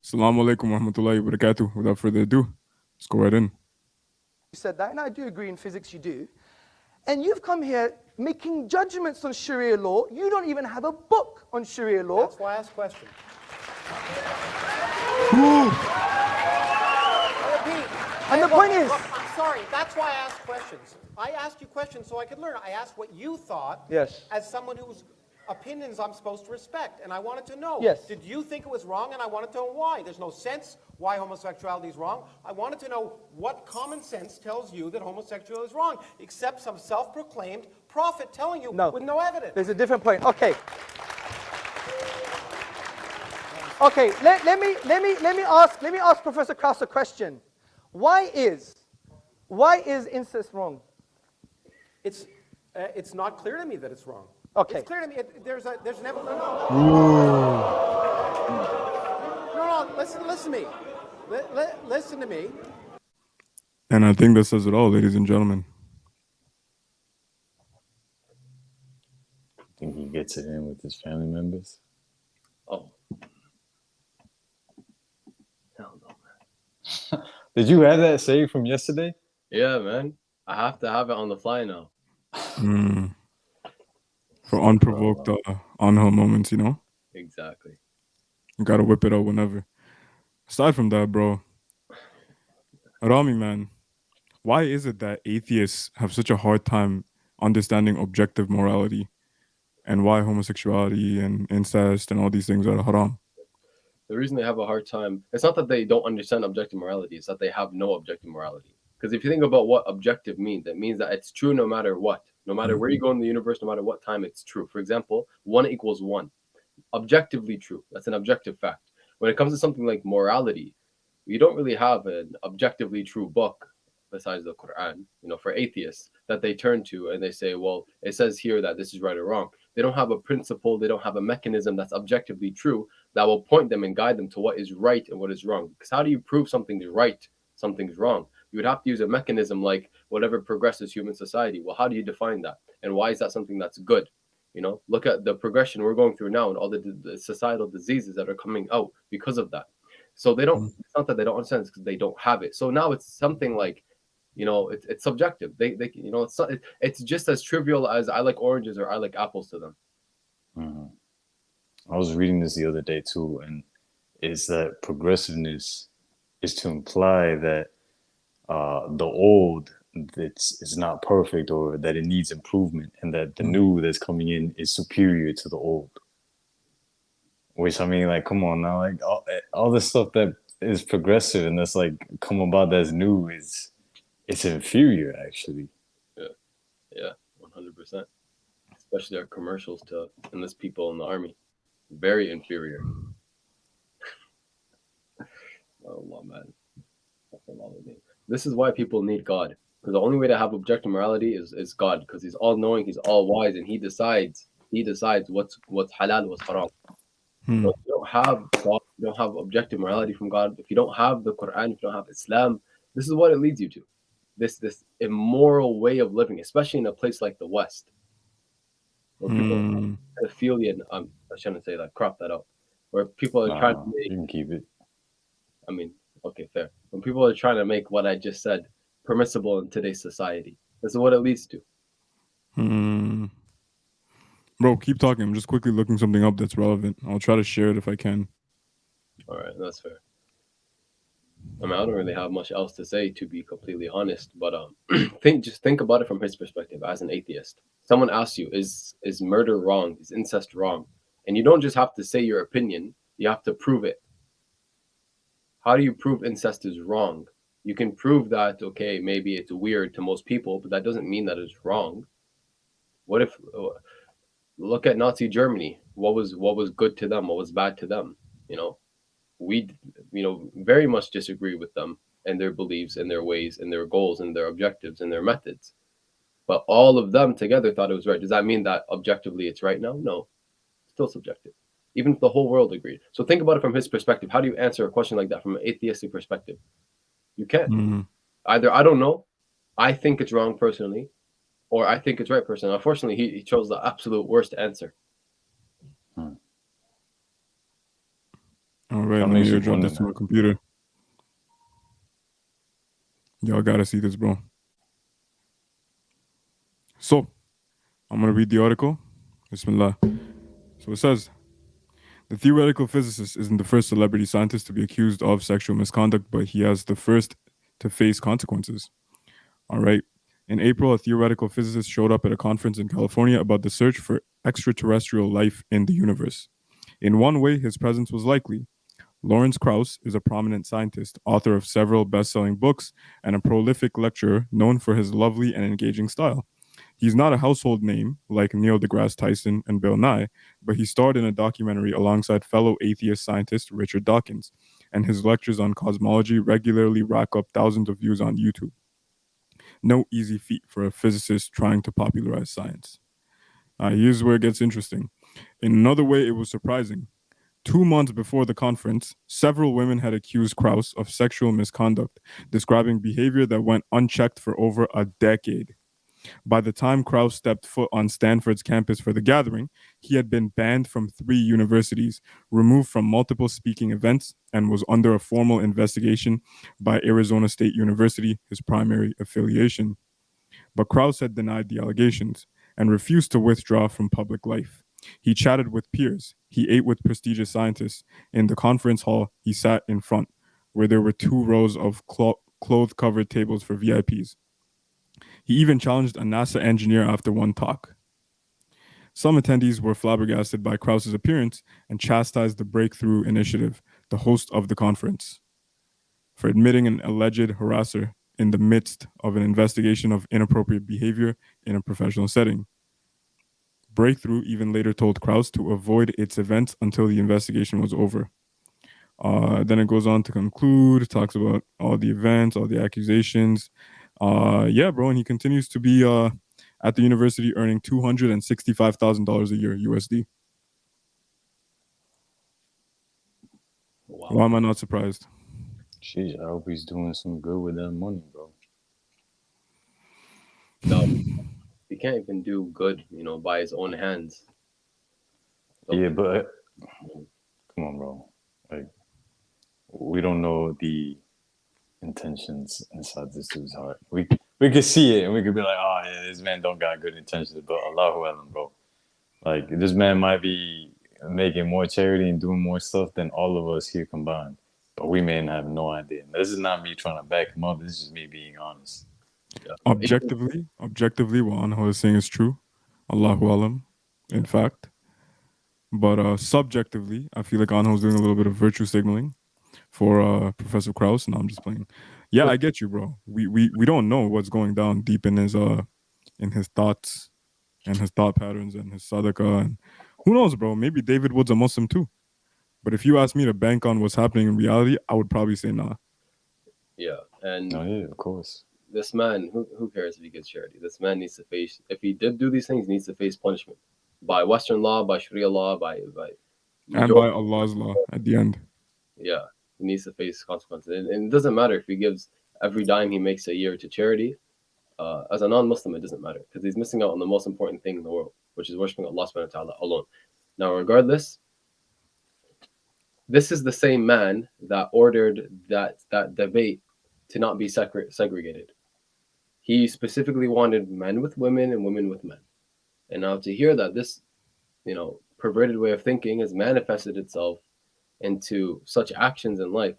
Assalamu alaikum wa rahmatullahi wa barakatuh. Without further ado, let's go right in. You said that, and I do agree in physics you do. And you've come here making judgments on Sharia law. You don't even have a book on Sharia law. That's why I ask questions. And the point is... Look, I'm sorry, that's why I ask questions. I asked you questions so I could learn. I asked what you thought as someone whose opinions I'm supposed to respect. And I wanted to know, did you think it was wrong? And I wanted to know why. There's no sense why homosexuality is wrong. I wanted to know what common sense tells you that homosexuality is wrong, except some self-proclaimed prophet telling you with no evidence. There's a different point. Okay. Okay, let me ask Professor Krauss a question. Why is incest wrong? It's not clear to me that it's wrong. Okay. It's clear to me. There's never no. Listen to me. Listen to me. And I think that says it all, ladies and gentlemen. Think he gets it in with his family members? Oh. Hell no, man. Did you have that saved from yesterday? Yeah, man. I have to have it on the fly now. For unprovoked Anghel moments, you know? Exactly. You gotta whip it out whenever. Aside from that, bro, Rami, man, why is it that atheists have such a hard time understanding objective morality and why homosexuality and incest and all these things are haram? The reason they have a hard time, it's not that they don't understand objective morality, it's that they have no objective morality. Because if you think about what objective means, it means that it's true no matter what. No matter where you go in the universe, no matter what time, it's true. For example, 1 equals 1. Objectively true. That's an objective fact. When it comes to something like morality, you don't really have an objectively true book besides the Quran, for atheists that they turn to and they say, well, it says here that this is right or wrong. They don't have a principle, they don't have a mechanism that's objectively true that will point them and guide them to what is right and what is wrong. Because how do you prove something's right, something's wrong? You would have to use a mechanism like whatever progresses human society. Well, how do you define that? And why is that something that's good? Look at the progression we're going through now and all the societal diseases that are coming out because of that. So they don't, it's not that they don't understand, it's because they don't have it. So now it's something like, it's subjective. It's just as trivial as I like oranges or I like apples to them. I was reading this the other day too, and it's that progressiveness is to imply that the old it's not perfect or that it needs improvement, and that the new that's coming in is superior to the old. Which, I mean, like, come on now, like all the stuff that is progressive and that's like come about that's new it's inferior, actually. Yeah, 100%. Especially our commercials to enlist people in the army. Very inferior. Oh, man. That's a lot of me. This is why people need God. Because the only way to have objective morality is God. Because he's all-knowing, he's all-wise, and he decides what's halal, what's haram. So if you don't have God, you don't have objective morality from God, if you don't have the Quran, if you don't have Islam, this is what it leads you to. This immoral way of living, especially in a place like the West. Where people pedophilia, I shouldn't say that, crop that out. Where people are trying to make, you can keep it. I mean, okay, fair. When people are trying to make what I just said permissible in today's society, this is what it leads to. Bro, keep talking. I'm just quickly looking something up that's relevant. I'll try to share it if I can. All right, that's fair. I mean, I don't really have much else to say, to be completely honest. But think about it from his perspective as an atheist. Someone asks you, is murder wrong? Is incest wrong? And you don't just have to say your opinion. You have to prove it. How do you prove incest is wrong? You can prove that, okay, maybe it's weird to most people, but that doesn't mean that it's wrong. What if, look at Nazi Germany. What was good to them? What was bad to them? We very much disagree with them and their beliefs and their ways and their goals and their objectives and their methods. But all of them together thought it was right. Does that mean that objectively it's right now? No, still subjective. Even if the whole world agreed. So think about it from his perspective. How do you answer a question like that from an atheistic perspective? You can't. Either I don't know, I think it's wrong personally, or I think it's right personally. Unfortunately, he chose the absolute worst answer. All right, That let me makes you airdrop wonder, this to my man. computer. Y'all gotta see this, bro. So, I'm gonna read the article. Bismillah. So it says, the theoretical physicist isn't the first celebrity scientist to be accused of sexual misconduct, but he has the first to face consequences. All right. In April, a theoretical physicist showed up at a conference in California about the search for extraterrestrial life in the universe. In one way, his presence was likely. Lawrence Krauss is a prominent scientist, author of several best selling books, and a prolific lecturer known for his lovely and engaging style. He's not a household name like Neil deGrasse Tyson and Bill Nye, but he starred in a documentary alongside fellow atheist scientist Richard Dawkins, and his lectures on cosmology regularly rack up thousands of views on YouTube. No easy feat for a physicist trying to popularize science. Here's where it gets interesting. In another way, it was surprising. 2 months before the conference, several women had accused Krauss of sexual misconduct, describing behavior that went unchecked for over a decade. By the time Krauss stepped foot on Stanford's campus for the gathering, he had been banned from 3 universities, removed from multiple speaking events, and was under a formal investigation by Arizona State University, his primary affiliation. But Krauss had denied the allegations and refused to withdraw from public life. He chatted with peers. He ate with prestigious scientists. In the conference hall, he sat in front, where there were 2 rows of cloth covered tables for VIPs. He even challenged a NASA engineer after one talk. Some attendees were flabbergasted by Krauss's appearance and chastised the Breakthrough Initiative, the host of the conference, for admitting an alleged harasser in the midst of an investigation of inappropriate behavior in a professional setting. Breakthrough even later told Krauss to avoid its events until the investigation was over. Then it goes on to conclude, talks about all the events, all the accusations. Yeah, bro, and he continues to be at the university earning $265,000 a year USD. Wow. Why am I not surprised? Jeez, I hope he's doing some good with that money, bro. No, he can't even do good, by his own hands. So, Yeah, but come on, bro. Like, we don't know the intentions inside this dude's heart. We could see it and we could be like, oh yeah, this man don't got good intentions, but Allahu Alam, bro. Like, this man might be making more charity and doing more stuff than all of us here combined, but we may have no idea. This is not me trying to back him up. This is just me being honest. yeah. Objectively, what Anghel is saying is true. Allahu Alam, in fact. But subjectively, I feel like Angel's doing a little bit of virtue signaling for Professor Krauss. No, I'm just playing. Yeah, I get you, bro. We don't know what's going down deep in his thoughts and his thought patterns and his sadaqah, and who knows, bro? Maybe David Wood's a Muslim too. But if you ask me to bank on what's happening in reality, I would probably say nah. Yeah, and Oh yeah, of course. This man, who cares if he gets charity? This man needs to face, if he did do these things, he needs to face punishment by Western law, by Sharia law, by and by Allah's law at the end. Yeah, he needs to face consequences. And it doesn't matter if he gives every dime he makes a year to charity. As a non-Muslim, it doesn't matter because he's missing out on the most important thing in the world, which is worshiping Allah subhanahu wa ta'ala alone. Now, regardless, this is the same man that ordered that debate to not be segregated. He specifically wanted men with women and women with men. And now to hear that this, perverted way of thinking has manifested itself into such actions in life,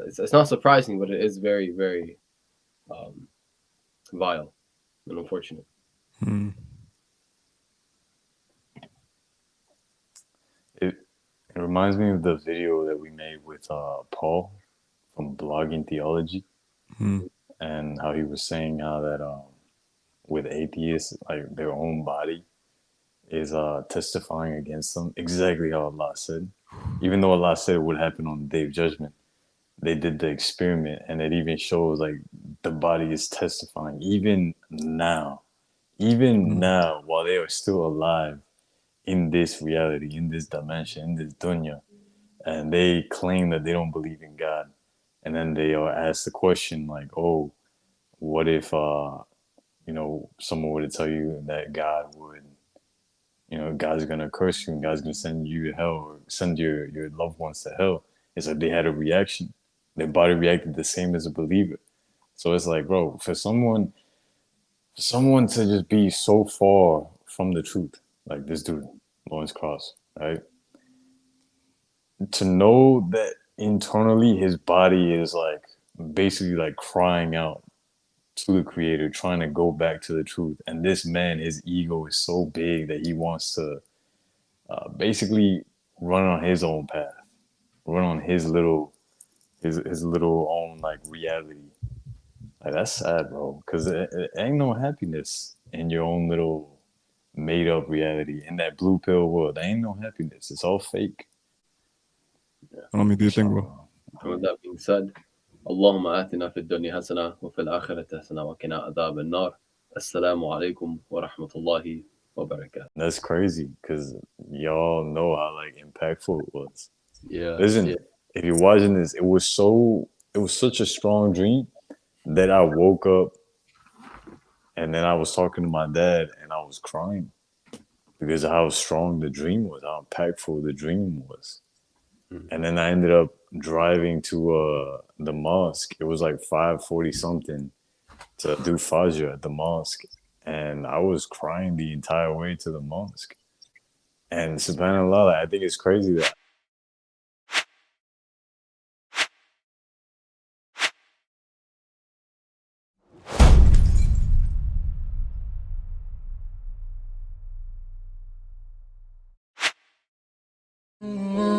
it's not surprising, but it is very, very vile and unfortunate. It reminds me of the video that we made with Paul from Blogging Theology, and how he was saying how that with atheists, like their own body is testifying against them, exactly how Allah said. Even though Allah said it would happen on the Day of Judgment, they did the experiment, and it even shows like the body is testifying even now while they are still alive in this reality, in this dimension, in this dunya, and they claim that they don't believe in God. And then they are asked the question like, oh, what if someone were to tell you that God would God's gonna curse you and God's gonna send you to hell or send your loved ones to hell. It's like they had a reaction. Their body reacted the same as a believer. So it's like, bro, for someone to just be so far from the truth, like this dude, Lawrence Krauss, right? To know that internally his body is like basically like crying out to the creator, trying to go back to the truth. And this man, his ego is so big that he wants to basically run on his own path, run on his little own like reality. Like that's sad, bro, because it ain't no happiness in your own little made up reality. In that blue pill world, there ain't no happiness. It's all fake. Rami, do you think, bro? And with that being said, اللهم آتنا في الدنيا حسنة وفي الآخرة حسنة وقنا عذاب النار. السلام عليكم ورحمة الله وبركاته. That's crazy because y'all know how like impactful it was. Yeah. Listen, if you're watching this, it was such a strong dream that I woke up and then I was talking to my dad and I was crying because of how strong the dream was, how impactful the dream was. And then I ended up driving to the mosque. It was like 5:40 something to do Fajr at the mosque. And I was crying the entire way to the mosque. And subhanAllah, I think it's crazy that Mm-hmm.